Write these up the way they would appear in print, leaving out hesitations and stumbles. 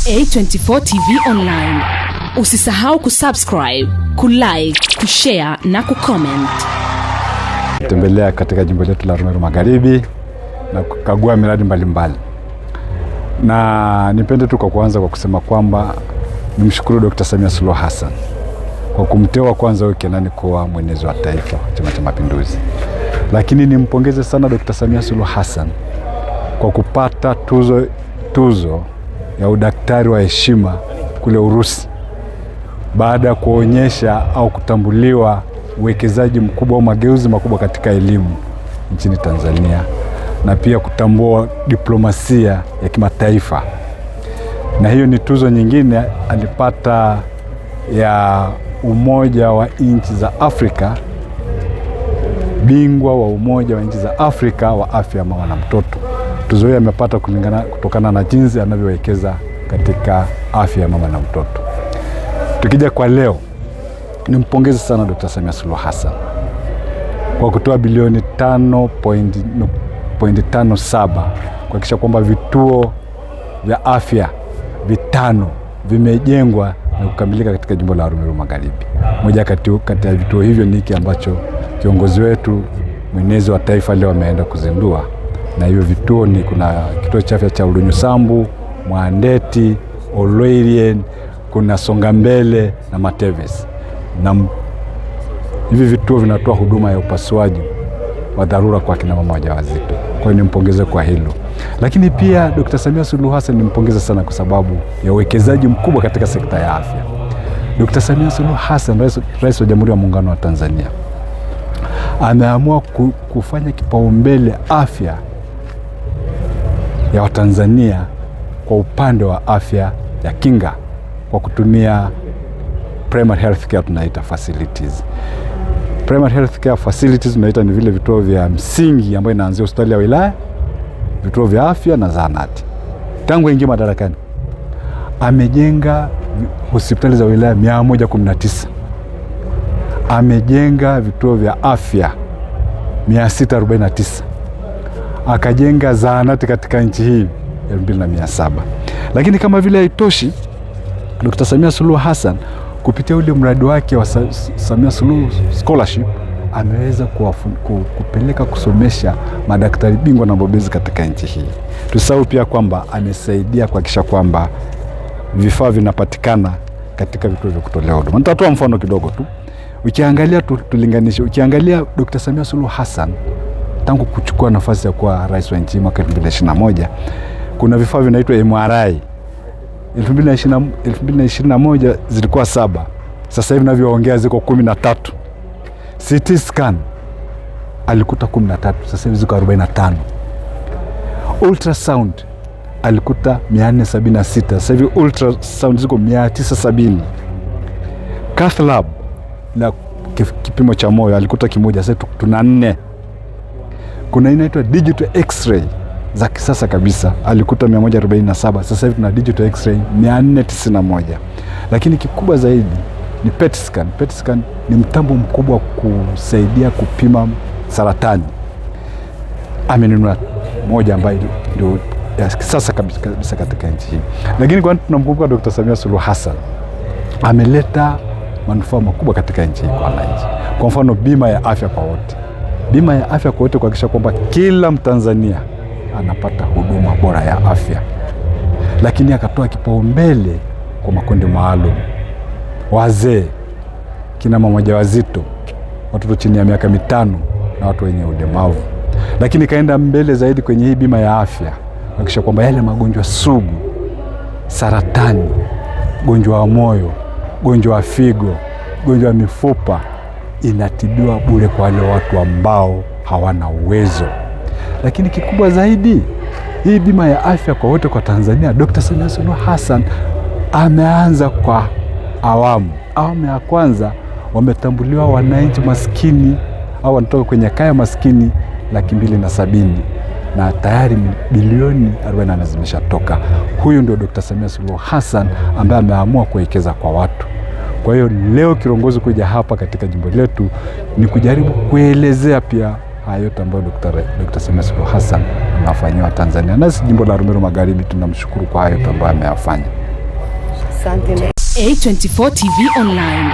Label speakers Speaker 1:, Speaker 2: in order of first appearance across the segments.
Speaker 1: A24 TV Online. Usisahau kusubscribe, kulike, kushare na kucomment.
Speaker 2: Tembelea katika jimbo letu la Rumeru Magharibi na kukagua miradi mbalimbali. Na nipende tu kwa kuanza kwa kusema kwamba nimshukuru Dr. Samia Suluhu Hassan kwa kumteua kwanza huyu Kenani kuwa mwenezi wa taifa Chama cha Mapinduzi. Lakini nimpongeze sana Dr. Samia Suluhu Hassan kwa kupata tuzo ya udaktari wa heshima kule Urusi, baada ya kuonyesha au kutambuliwa uwekezaji mkubwa au mageuzi makubwa katika elimu nchini Tanzania, na pia kutambua diplomasia ya kimataifa. Na hiyo ni tuzo nyingine alipata ya Umoja wa Nchi za Afrika, bingwa wa Umoja wa Nchi za Afrika wa afya ya mama na mtoto. Tuzo hiyo amepata kutokana na jinsi anavyowekeza katika afya ya mama na mtoto. Tukija kwa leo, nimpongeze sana Dr. Samia Suluhu Hassan kwa kutoa bilioni 5.57 kuhakikisha kwamba vituo vya afya 5 vimejengwa na kukamilika katika jimbo la Rumeru Magharibi. Moja kati ya vituo hivyo ni hiki ambacho kiongozi wetu mwenezi wa taifa leo ameenda kuzindua. Na hivyo vituo ni kuna kituo cha afya cha Olunyusambu, Mwandeti, Oloirien, kuna Songambele na Mateves. Na hivi vituo vinatoa huduma ya upasuaji wa dharura kwa kina mama wajawazito. Kwa hiyo nimpongeze kwa hilo. Lakini pia Dr. Samia Suluhu Hassan nimpongeze sana kwa sababu ya uwekezaji mkubwa katika sekta ya afya. Dr. Samia Suluhu Hassan, Rais wa Jamhuri ya Muungano wa Tanzania, ameamua kufanya kipaumbele afya ya Watanzania kwa upande wa afya ya kinga kwa kutumia primary health care tunaita facilities. Primary health care facilities tunaita ni vile vituo vya msingi ambayo inaanzia hospitali ya wilaya, vituo vya afya na zahanati. Tangu aingie madarakani amejenga hospitali za wilaya 119. Amejenga vituo vya afya 649. Akajenga zahanati katika nchi hii 2700. Lakini kama vile haitoshi, Dr. Samia Suluhu Hassan kupitia ule mradi wake wa Samia Suluhu Scholarship ameweza kupeleka kusomesha madaktari bingwa na bobezi katika nchi hii. Tusahau pia kwamba amesaidia kuhakikisha kwamba vifaa vinapatikana katika vituo vya kutolea huduma. Nitatoa mfano kidogo tu. Ukiangalia tulinganishe, ukiangalia Dr. Samia Suluhu Hassan tangu kuchukua nafasi ya kuwa rais wa nchi mwaka 2021, kuna vifaa vinaitwa MRI. 2021 zilikuwa 7. Sasa hivi navyoongea ziko 13. CT scan alikuta 13, sasa hivi ziko 45. Ultrasound alikuta 476, sasa hivi ultrasound ziko 970. Cath lab na kipimo cha moyo alikuta kimoja, sasa tuna 4. Kuna inaitwa digital x-ray za kisasa kabisa, alikuta 147, sasa hivi tuna digital x-ray 491. Lakini kikubwa zaidi ni PET scan. PET scan ni mtambo mkubwa kusaidia kupima saratani. Amenunua moja ambayo ndio ya kisasa kabisa katika nchi hii. Lakini kwa nini tunamkumbuka Dr. Samia Suluhu Hassan? Ameleta manufaa makubwa katika nchi hii kwa wananchi. Kwa mfano, bima ya afya kwa wote. Bima ya afya kwa wote kuhakikisha kwamba kila Mtanzania anapata huduma bora ya afya. Lakini akatoa kipaumbele kwa makundi maalum: wazee, kina mama wajawazito, watoto chini ya miaka 5 na watu wenye ulemavu. Lakini kaenda mbele zaidi kwenye hii bima ya afya kuhakikisha kwamba yale magonjwa sugu, saratani, gonjwa wa moyo, gonjwa wa figo, gonjwa wa mifupa, inatibiwa bure kwa wale watu ambao hawana uwezo. Lakini kikubwa zaidi, hii bima ya afya kwa wote kwa Tanzania, Dr. Samia Suluhu Hassan ameanza kwa awamu. Awamu ya kwanza wametambuliwa wananchi maskini au wanatoka kwenye kaya maskini 270,000 na tayari bilioni 40 zimeshatoka. Huyu ndio Dr. Samia Suluhu Hassan ambaye ameamua kuwekeza kwa watu. Kwa hiyo leo kiongozi kuja hapa katika jimbo letu ni kujaribu kuelezea pia haya yote ambayo Dr. Samia Suluhu Hassan anafanyia Tanzania. Nasi jimbo la Rumeru Magharibi tunamshukuru kwa haya yote ambayo ameyafanya.
Speaker 3: Asante.
Speaker 1: A24 TV Online.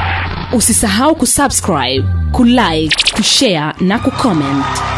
Speaker 1: Usisahau kusubscribe, kulike, kushare na kucomment.